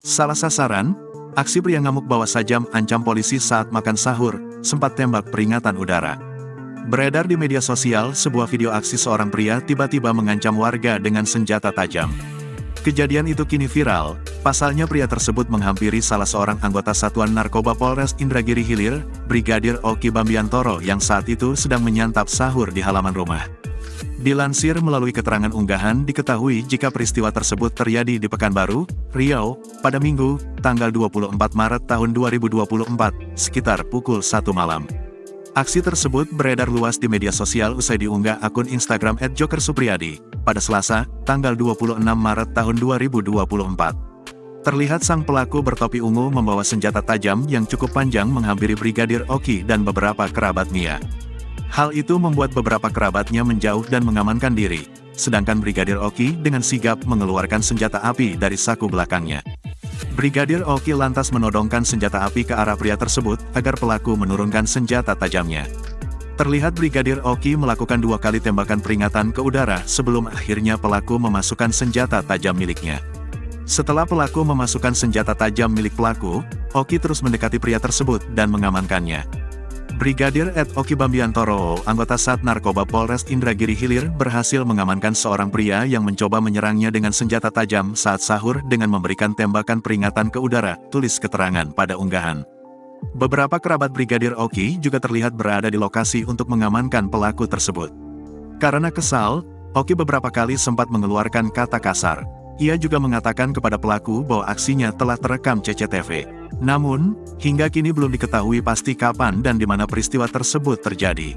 Salah sasaran, aksi pria ngamuk bawa sajam ancam polisi saat makan sahur, sempat tembak peringatan udara. Beredar di media sosial sebuah video aksi seorang pria tiba-tiba mengancam warga dengan senjata tajam. Kejadian itu kini viral, pasalnya pria tersebut menghampiri salah seorang anggota Satuan Narkoba Polres Indragiri Hilir, Brigadir Oki Bambiantoro yang saat itu sedang menyantap sahur di halaman rumah. Dilansir melalui keterangan unggahan diketahui jika peristiwa tersebut terjadi di Pekanbaru, Riau, pada Minggu, tanggal 24 Maret tahun 2024, sekitar pukul 1 malam. Aksi tersebut beredar luas di media sosial usai diunggah akun Instagram @jokersupriyadi, pada Selasa, tanggal 26 Maret tahun 2024. Terlihat sang pelaku bertopi ungu membawa senjata tajam yang cukup panjang menghampiri Brigadir Oki dan beberapa kerabatnya. Hal itu membuat beberapa kerabatnya menjauh dan mengamankan diri, sedangkan Brigadir Oki dengan sigap mengeluarkan senjata api dari saku belakangnya. Brigadir Oki lantas menodongkan senjata api ke arah pria tersebut agar pelaku menurunkan senjata tajamnya. Terlihat Brigadir Oki melakukan 2 kali tembakan peringatan ke udara sebelum akhirnya pelaku memasukkan senjata tajam miliknya. Setelah pelaku memasukkan senjata tajam milik pelaku, Oki terus mendekati pria tersebut dan mengamankannya. Brigadir Oki Bambiantoro, anggota Sat Narkoba Polres Indragiri Hilir, berhasil mengamankan seorang pria yang mencoba menyerangnya dengan senjata tajam saat sahur dengan memberikan tembakan peringatan ke udara, tulis keterangan pada unggahan. Beberapa kerabat Brigadir Oki juga terlihat berada di lokasi untuk mengamankan pelaku tersebut. Karena kesal, Oki beberapa kali sempat mengeluarkan kata kasar. Ia juga mengatakan kepada pelaku bahwa aksinya telah terekam CCTV. Namun, hingga kini belum diketahui pasti kapan dan di mana peristiwa tersebut terjadi.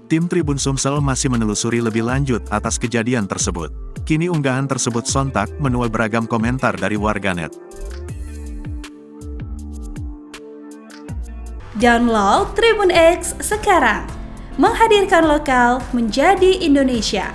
Tim Tribun Sumsel masih menelusuri lebih lanjut atas kejadian tersebut. Kini unggahan tersebut sontak menuai beragam komentar dari warganet. Download Tribun X sekarang, menghadirkan lokal menjadi Indonesia.